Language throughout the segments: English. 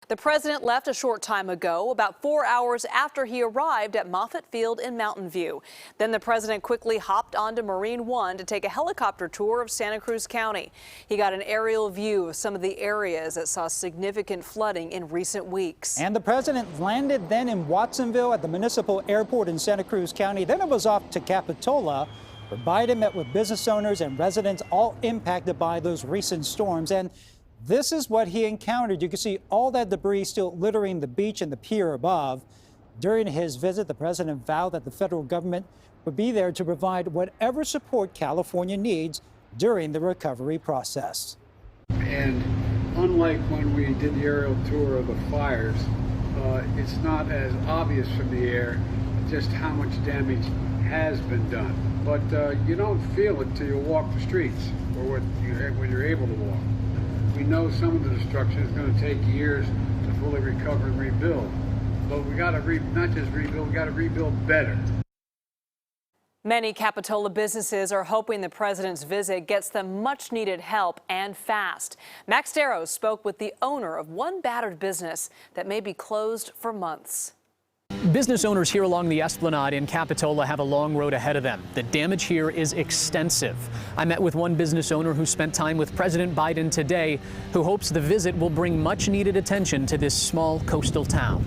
The president left a short time ago, about 4 hours after he arrived at Moffett Field in Mountain View. Then the president quickly hopped onto Marine One to take a helicopter tour of Santa Cruz County. He got an aerial view of some of the areas that saw significant flooding in recent weeks. And the president landed then in Watsonville at the municipal airport in Santa Cruz County. Then it was off to Capitola, where Biden met with business owners and residents all impacted by those recent storms. And this is what he encountered. You can see all that debris still littering the beach and the pier above. During his visit, the president vowed that the federal government would be there to provide whatever support California needs during the recovery process. And unlike when we did the aerial tour of the fires, it's not as obvious from the air just how much damage has been done. But you don't feel it till you walk the streets or when you're able to walk. We know some of the destruction is going to take years to fully recover and rebuild. But we got to not just rebuild, we got to rebuild better. Many Capitola businesses are hoping the president's visit gets them much needed help and fast. Max Darrow spoke with the owner of one battered business that may be closed for months. Business owners here along the Esplanade in Capitola have a long road ahead of them. The damage here is extensive. I met with one business owner who spent time with President Biden today, who hopes the visit will bring much needed attention to this small coastal town.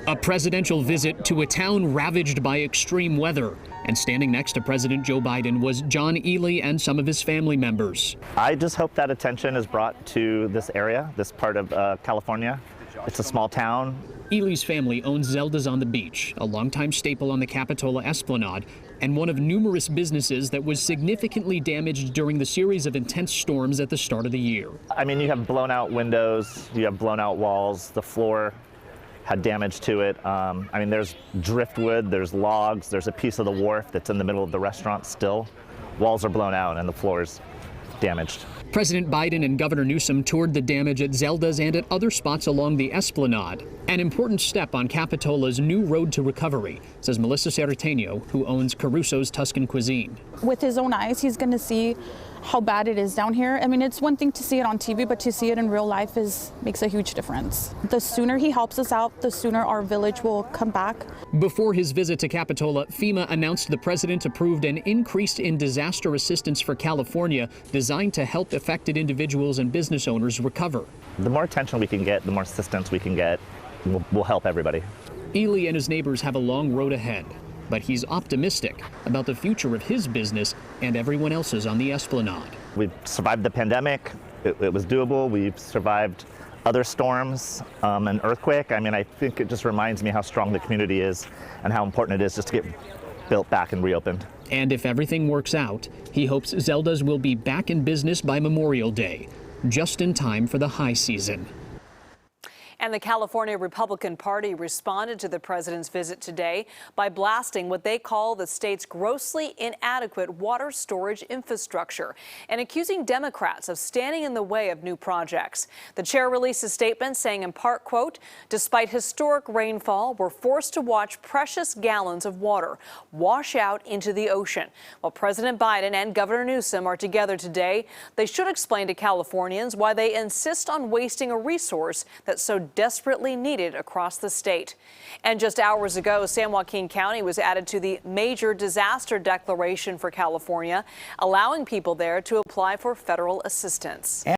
A presidential visit to a town ravaged by extreme weather. And standing next to President Joe Biden was John Ely and some of his family members. I just hope that attention is brought to this area, this part of California. It's a small town. Ely's family owns Zelda's on the Beach, a longtime staple on the Capitola Esplanade, and one of numerous businesses that was significantly damaged during the series of intense storms at the start of the year. I mean, you have blown out windows, you have blown out walls, the floor had damage to it. I mean, there's driftwood, there's logs, there's a piece of the wharf that's in the middle of the restaurant still. Walls are blown out and the floor's damaged. President Biden and Governor Newsom toured the damage at Zelda's and at other spots along the Esplanade. An important step on Capitola's new road to recovery, says Melissa Serrateno, who owns Caruso's Tuscan Cuisine. With his own eyes, he's going to see how bad it is down here. I mean, it's one thing to see it on TV, but to see it in real life makes a huge difference. The sooner he helps us out, the sooner our village will come back. Before his visit to Capitola, FEMA announced the president approved an increase in disaster assistance for California designed to help affected individuals and business owners recover. The more attention we can get, the more assistance we can get, will help everybody. Ely and his neighbors have a long road ahead, but he's optimistic about the future of his business and everyone else's on the Esplanade. We've survived the pandemic. It was doable. We've survived other storms, an earthquake. I mean, I think it just reminds me how strong the community is and how important it is just to get built back and reopened. And if everything works out, he hopes Zelda's will be back in business by Memorial Day, just in time for the high season. And the California Republican Party responded to the president's visit today by blasting what they call the state's grossly inadequate water storage infrastructure and accusing Democrats of standing in the way of new projects. The chair released a statement saying in part, quote, "Despite historic rainfall, we're forced to watch precious gallons of water wash out into the ocean." While President Biden and Governor Newsom are together today, they should explain to Californians why they insist on wasting a resource that's so desperately needed across the state. And just hours ago, San Joaquin County was added to the major disaster declaration for California, allowing people there to apply for federal assistance.